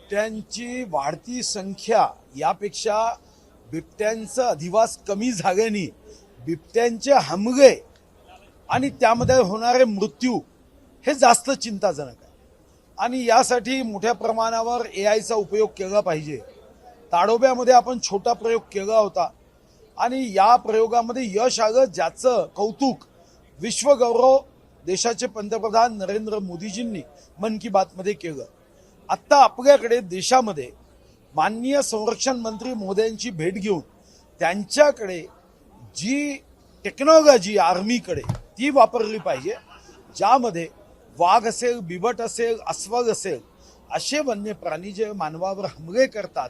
बिबट्यांची वाढती संख्या यापेक्षा बिबट्यांचं अधिवास कमी झाल्याने बिबट्यांचे हमगे आणि त्यामध्ये होणारे मृत्यू हे जास्त चिंताजनक आहे आणि यासाठी मोठ्या प्रमाणावर एआयचा उपयोग केला पाहिजे। ताडोब्यामध्ये आपण छोटा प्रयोग केला होता आणि या प्रयोगामध्ये यश आलं, ज्याचं कौतुक विश्वगौरव देशाचे पंतप्रधान नरेंद्र मोदीजींनी मन की बातमध्ये केलं। आत्ता आपल्याकडे देशामध्ये माननीय संरक्षण मंत्री महोदयांची भेट घेऊन त्यांच्याकडे जी टेक्नॉलॉजी आर्मीकडे ती वापरली पाहिजे, ज्यामध्ये वाघ असेल, बिबट असेल, अस्वल असेल, असे वन्य प्राणी जे मानवावर हमले करतात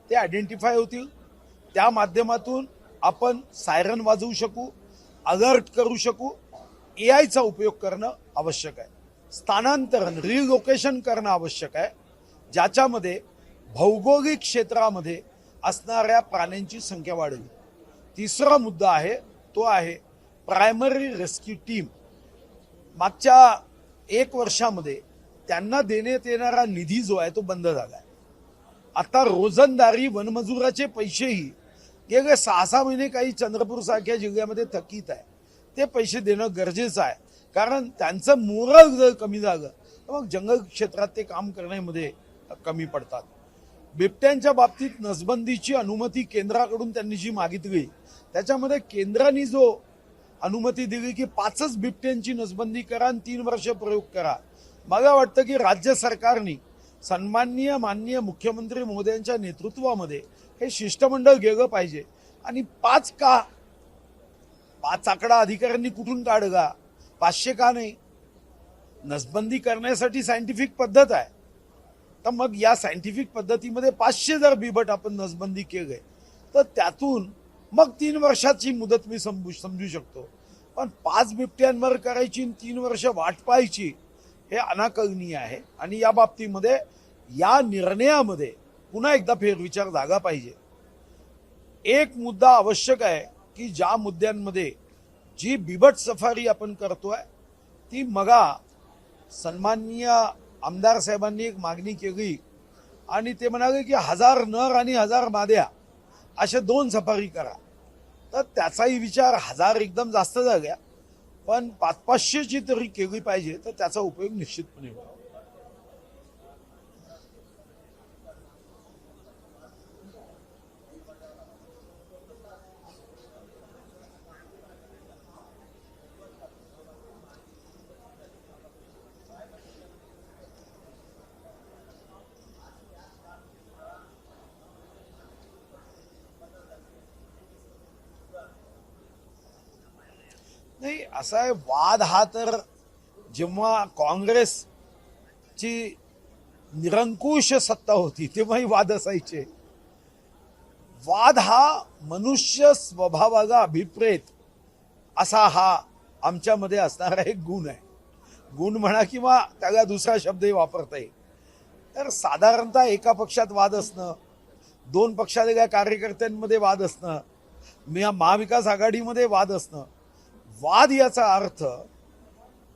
ते आयडेंटिफाय होतील। त्या माध्यमातून आपण सायरन वाजवू शकू, अलर्ट करू शकू। एआयचा उपयोग करणं आवश्यक आहे। स्थानांतरण रिलोकेशन करणं आवश्यक आहे, ज्याच्यामध्ये भौगोलिक क्षेत्रामध्ये असणाऱ्या प्राण्यांची संख्या वाढेल। तिसरा मुद्दा आहे तो आहे प्रायमरी रेस्क्यू टीम। मागच्या 1 वर्षामध्ये त्यांना देण्यात येणारा निधी जो आहे तो बंद झाला आहे। आता रोजंदारी वनमजुराचे पैसेही गेले 6-6 महिने काही चंद्रपूर सारख्या जिल्ह्यामध्ये थकीत आहे। ते पैसे देणं गरजेचं आहे, कारण त्यांचं मोरल जर कमी झालं तर मग जंगल क्षेत्रात ते काम करण्यामध्ये कमी पडतात। बिबट्यांच्या बाबतीत नसबंदीची अनुमती केंद्राकडून त्यांनी जी मागितली त्याच्यामध्ये केंद्राने जो अनुमती दिली की 5च बिबट्यांची नसबंदी करा आणि 3 वर्ष प्रयोग करा, मला वाटतं की राज्य सरकारने सन्माननीय माननीय मुख्यमंत्री महोदयांच्या नेतृत्वामध्ये हे शिष्टमंडळ गेलं पाहिजे। आणि 5 का 5 आकडा अधिकाऱ्यांनी कुठून काढला, 500 का नाही? नसबंदी करण्यासाठी सायंटिफिक पद्धत आहे, तर मग या सायंटिफिक पद्धतीमध्ये 500 जर बिबट आपण नसबंदी केले तर त्यातून मग 3 वर्षाची मुदत मी समजू शकतो। पण 5 बिबट्यांवर करायची 3 वर्ष वाट पाहायची हे अनाकलनीय आहे आणि या बाबतीमध्ये या निर्णयामध्ये पुन्हा एकदा फेरविचार झाला पाहिजे। एक मुद्दा आवश्यक आहे की ज्या मुद्द्यांमध्ये जी बिबट सफारी आपण करतोय ती मगा सन्माननीय आमदार साहेबांनी एक मागणी केली आणि ते म्हणाले की 1000 नर आणि 1000 माद्या अशा 2 सफारी करा। तर त्याचाही विचार 1000 एकदम जास्त झाल्या, पण 500-500 ची तरी केली पाहिजे, तर त्याचा उपयोग निश्चितपणे होईल। नाही, असा आहे, वाद हा तर जेव्हा काँग्रेसची निरंकुश सत्ता होती तेव्हाही वाद असायचे। वाद हा मनुष्य स्वभावाला अभिप्रेत असा हा आमच्यामध्ये असणारा एक गुण आहे। गुण म्हणा किंवा त्याला दुसरा शब्दही वापरता येईल। तर साधारणतः एका पक्षात वाद असणं, 2 पक्षातल्या कार्यकर्त्यांमध्ये वाद असणं, महाविकास आघाडीमध्ये वाद असणं, वाद याचा अर्थ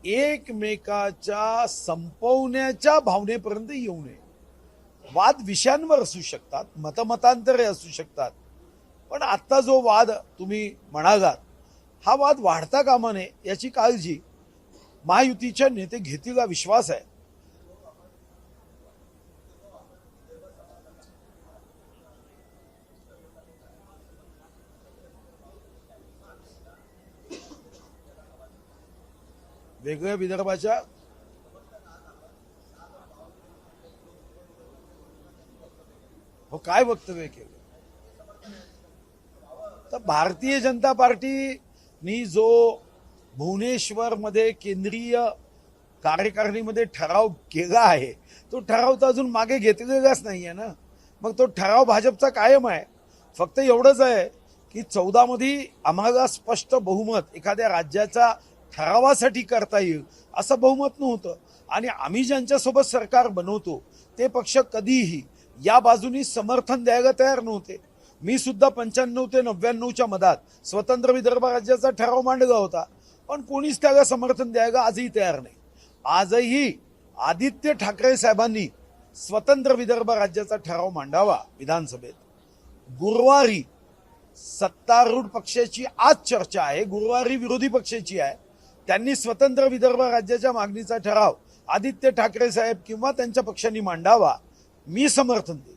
एकमेकाच्या संपवण्याच्या भावनेपर्यंत येऊ नये। वाद विषयांवर असू शकतात, मतमतांतरे असू शकतात, पण आता जो वाद तुम्ही म्हणालात हा वाद वाढता कामा नये याची काळजी महायुतीच्या नेते घेतील हा विश्वास आहे। वेगळ्या विदर्भाच्या हो काय वक्तव्य केलं, तर भारतीय जनता पार्टीनी जो भुवनेश्वर मध्ये केंद्रीय कार्यकारिणीमध्ये ठराव केला आहे तो ठराव तर अजून मागे घेतलेलाच नाहीये ना। मग तो ठराव भाजपचा कायम आहे। फक्त एवढंच आहे की 14 मध्ये आम्हाला स्पष्ट बहुमत एखाद्या राज्याचा ठरावासाठी करता येईल असं बहुमत नव्हतं आणि आम्ही ज्यांच्यासोबत सरकार बनवतो ते पक्ष कधीही या बाजूनी समर्थन द्यायला तयार नव्हते। मी सुद्धा 95 ते 99च्या मधात स्वतंत्र विदर्भ राज्याचा ठराव मांडला होता, पण कोणीच त्याला समर्थन द्यायला आजही तयार नाही। आजही आदित्य ठाकरे साहेबांनी स्वतंत्र विदर्भ राज्याचा ठराव मांडावा विधानसभेत. गुरुवारी सत्तारूढ पक्षाची आज चर्चा आहे, गुरुवारी विरोधी पक्षाची आहे. त्यांनी स्वतंत्र विदर्भ राज्याच्या मागणीचा ठराव आदित्य ठाकरे साहेब किंवा त्यांच्या पक्षांनी मांडावा. मी समर्थन देईन.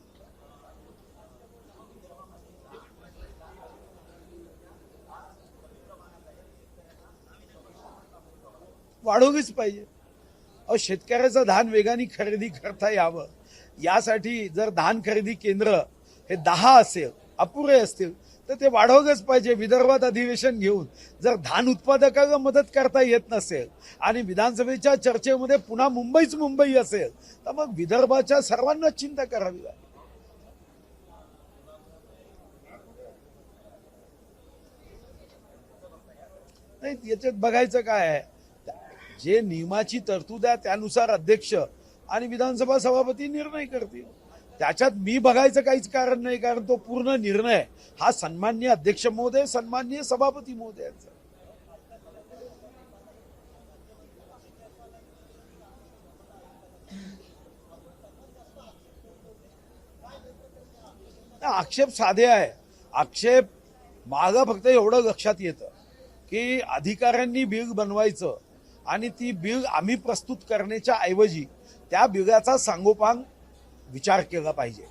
वाढवलीच पाहिजे. शेतकऱ्याचं धान वेगाने खरेदी करता यावं यासाठी जर धान खरेदी केंद्र हे 10 असेल, अपुरे असतील तर ते वाढवलंच पाहिजे. विदर्भात अधिवेशन घेऊन जर धान उत्पादकाला मदत करता येत नसेल आणि विधानसभेच्या चर्चेमध्ये पुन्हा मुंबईच मुंबई असेल तर मग विदर्भाच्या सर्वांना चिंता करावी लागेल. नाही, याच्यात बघायचं काय आहे, जे नियमाची तरतूद आहे त्यानुसार अध्यक्ष आणि विधानसभा सभापती निर्णय करतील. त्याच्यात मी बघायचं काहीच कारण नाही, कारण तो पूर्ण निर्णय हा सन्माननीय अध्यक्ष महोदय, सन्माननीय सभापती महोदयांचा. आक्षेप साधे आहे. आक्षेप मागं फक्त एवढं लक्षात येतं की अधिकाऱ्यांनी बिल बनवायचं आणि ती बिल आम्ही प्रस्तुत करण्याच्या ऐवजी त्या बिलाचा सांगोपांग विचार केला पाहिजे.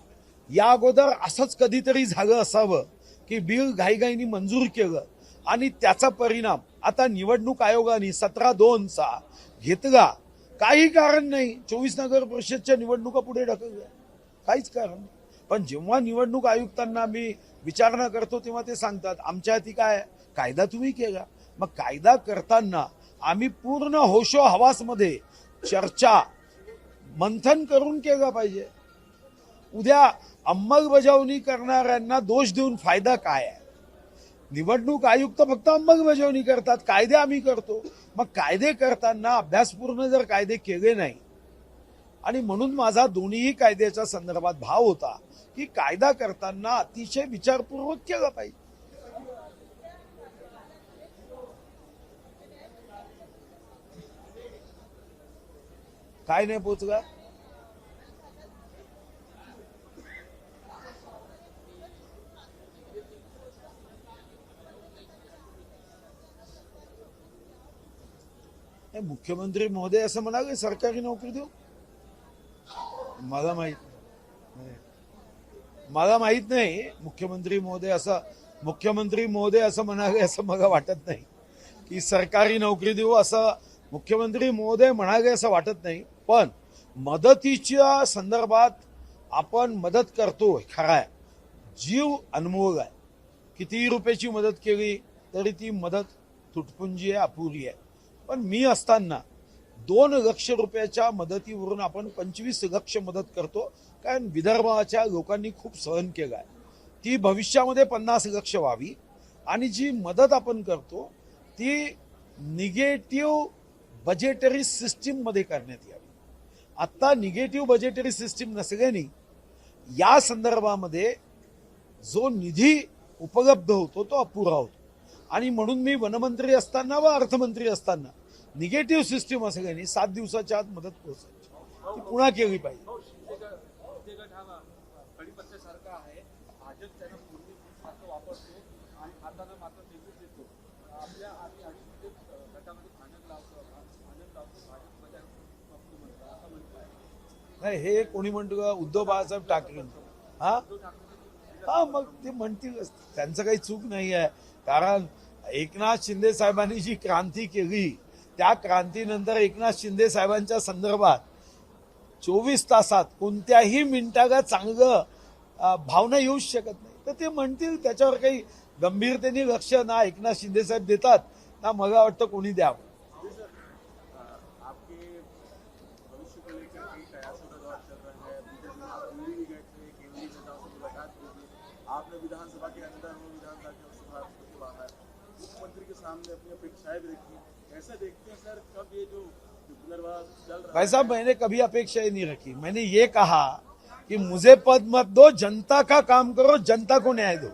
या अगोदर असंच कधीतरी झालं असावं की बिल घाईघाईनी मंजूर केलं आणि त्याचा परिणाम आता निवडणूक आयोगाने 17/2 घेतला. काही कारण नाही, 24 नगर परिषदच्या निवडणुका पुढे ढकलल्या, काहीच कारण नाही. पण जेव्हा निवडणूक आयुक्तांना मी विचारणा करतो तेव्हा ते सांगतात आमच्या हाती काय, कायदा तुम्ही केला. मग कायदा करताना आम्ही पूर्ण होशो हवासमध्ये चर्चा मंथन करून केलं पाहिजे. उद्या अंमलबजावणी करणाऱ्यांना दोष देऊन फायदा काय आहे? निवडणूक आयुक्त फक्त अंमलबजावणी करतात, कायदे आम्ही करतो. मग कायदे करताना अभ्यासपूर्ण जर कायदे केले नाही, आणि म्हणून माझा दोन्ही कायद्याच्या संदर्भात भाव होता की कायदा करताना अतिशय विचारपूर्वक केला पाहिजे. काय नाही पोचला? मुख्यमंत्री महोदय असं म्हणाले सरकारी नोकरी देऊ. मला माहित नाही मुख्यमंत्री महोदय असं म्हणाले असं मला वाटत नाही की सरकारी नोकरी देऊ असं मुख्यमंत्री महोदय म्हणाले असं वाटत नाही. पण मदतीच्या संदर्भात आपण मदत करतो खरं आहे, जीव अनमोल आहे. कितीही रुपयाची मदत केली तरी ती मदत तुटपुंजी आहे, अपुरी आहे. पण मी असताना 2 लक्ष रुपयाच्या मदतीवरून आपण 25 लक्ष मदत करतो, कारण विदर्भाच्या लोकांनी खूप सहन केलं आहे. ती भविष्यामध्ये 50 लक्ष व्हावी आणि जी मदत आपण करतो ती निगेटिव्ह बजेटरी सिस्टीम मध्ये करण्यात यावी. आता निगेटिव्ह बजेटरी सिस्टीम नसल्याने या संदर्भामध्ये जो निधी उपलब्ध होतो तो अपुरा होतो. आणि म्हणून मी वनमंत्री असताना व अर्थमंत्री असताना निगेटिव्ह सिस्टीम असल्याने 7 दिवसाच्या आत मदत पोहोचायची ती पुन्हा केली पाहिजे. नाही, हे कोणी म्हणतो उद्धव बाळासाहेब ठाकरे. हा मग ते म्हणतीलच, त्यांचं काही चूक नाही आहे. कारण एकनाथ शिंदे साहेबांनी जी क्रांती केली त्या क्रांतीनंतर एकनाथ शिंदे साहेबांच्या संदर्भात 24 तासात कोणत्याही मिनिटाला चांगलं भावना येऊच शकत नाही. तर ते म्हणतील, त्याच्यावर काही गंभीरतेने लक्ष ना एकनाथ शिंदे साहेब देतात ना मला वाटतं कोणी द्यावं. आपने विधानसभा के अंदर हो, विधानसभा के बाहर मुख्यमंत्री के सामने अपनी अपेक्षाएं रखी, कैसे देखते हैं सर कब ये जो पुनर्वास चल रहा है? भाई साहब, मैंने कभी अपेक्षाएं नहीं रखी. मैंने ये कहा कि मुझे पद मत दो, जनता का काम करो, जनता को न्याय दो.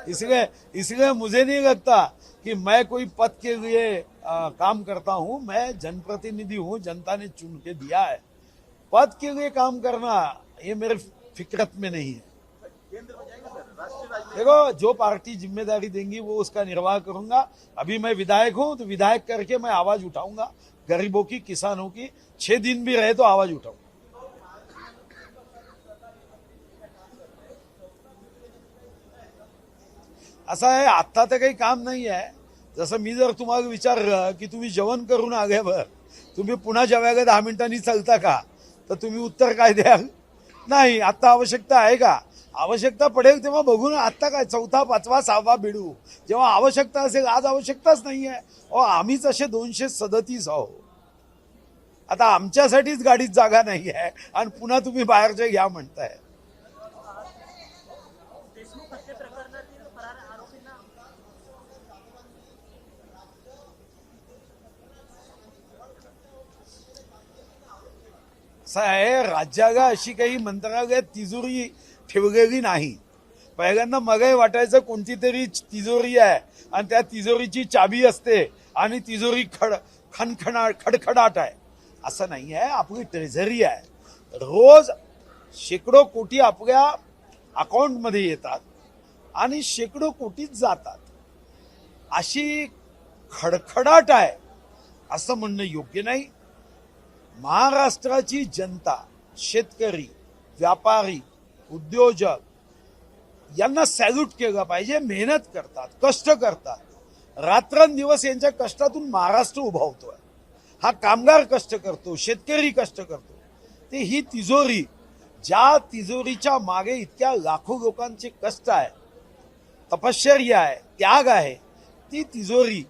इसलिए मुझे नहीं लगता कि मैं कोई पद के लिए काम करता हूं. मैं जनप्रतिनिधि हूं, जनता ने चुन के दिया है. पद के लिए काम करना ये मेरे फिक्रत में नहीं है। केंद्र में जाएंगे सर, राष्ट्रीय राजनीति। देखो, जो पार्टी जिम्मेदारी देंगी वो उसका निर्वाह करूंगा। अभी मैं विधायक हूं तो विधायक करके मैं आवाज उठाऊंगा, गरीबों की, किसानों की। 6 दिन भी रहे तो आवाज उठाऊंगा। असं आहे, आता तर काही काम नाही आहे. जसं मी जर तुम्हाला विचारलं की तुम्ही जेवण करून आल्यावर तुम्ही पुन्हा जेवायला 10 मिनिटांनी चालता का, तर तुम्ही उत्तर काय द्याल? नाही. आता आवश्यकता आहे का? आवश्यकता पडेल तेव्हा बघू ना. आता काय 4था 5वा 6वा बिडू जेव्हा आवश्यकता असेल. आज आवश्यकताच नाहीये. आम्हीच असे 237 आहोत. आता आमच्यासाठीच गाडीत जागा नाही आहे आणि पुन्हा तुम्ही बाहेरचे घ्या म्हणताय. देशमुख हत्ये प्रकरणातील फरार आरोपींना असं आहे, राज्याला अशी काही मंत्रालयात तिजोरी ठेवलेली नाही. पहिल्यांदा मगही वाटायचं कोणती तरी तिजोरी आहे आणि त्या तिजोरीची चाबी असते आणि तिजोरी खडखडाट आहे. असं नाही आहे. आपली ट्रेझरी आहे. रोज शेकडो कोटी आपल्या अकाउंटमध्ये येतात आणि शेकडो कोटीत जातात. अशी खडखडाट आहे असं म्हणणं योग्य नाही. महाराष्ट्राची जनता, शेतकरी, व्यापारी, उद्योजक यांना सॅल्यूट केलं पाहिजे. मेहनत करतात, कष्ट करतात. रात्रंदिवस यांच्या कष्टातून महाराष्ट्र उभा होतोय. हा कामगार कष्ट करतो, शेतकरी कष्ट करतो. ते ही तिजोरी, ज्या तिजोरीच्या मागे इतक्या लाखो लोकांचे कष्ट आहे, तपश्चर्या आहे, त्याग आहे, ती तिजोरी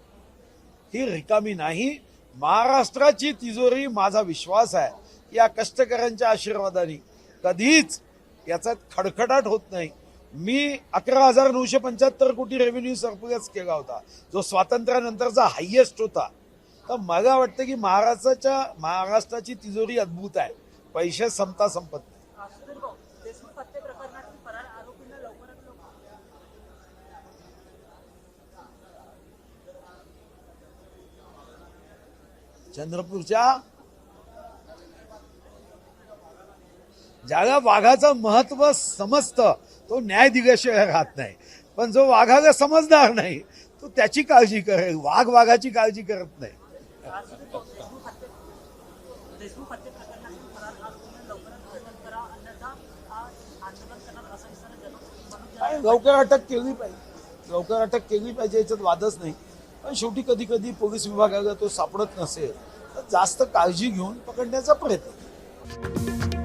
ही रिकामी नाही. महाराष्ट्राची तिजोरी, माझा विश्वास आहे या कष्टकऱ्यांच्या आशीर्वादाने कधीच याच्यात खडखडाट होत नाही. मी 11,975 कोटी रेव्हेन्यू सरप्लस केला होता, जो स्वातंत्र्यानंतरचा हायएस्ट होता. तर मला वाटतं की महाराष्ट्राची तिजोरी अद्भुत आहे. पैसे संपत नाही. सुधीर भाऊ, देशमुख हत्ये प्रकरणातील फरार आरोपींना लवकरात लवकर चंद्रपूरच्या ज्याला वाघाचं महत्व समजतं तो न्याय दिल्याशिवाय राहत नाही. पण जो वाघाला समजणार नाही तो त्याची काळजी करेल. वाघ वाघाची काळजी करत नाही. सुधीर भाऊ, देशमुख हत्ये प्रकरणातील फरार आरोपींना लवकरात अटक करा, अन्यथा आंदोलन करणार असा इशारा आणि लवकर अटक केली पाहिजे. लवकर अटक केली पाहिजे, याच्यात वादच नाही. पण शेवटी कधी कधी पोलीस विभागाला तो सापडत नसेल तर जास्त काळजी घेऊन पकडण्याचा प्रयत्न.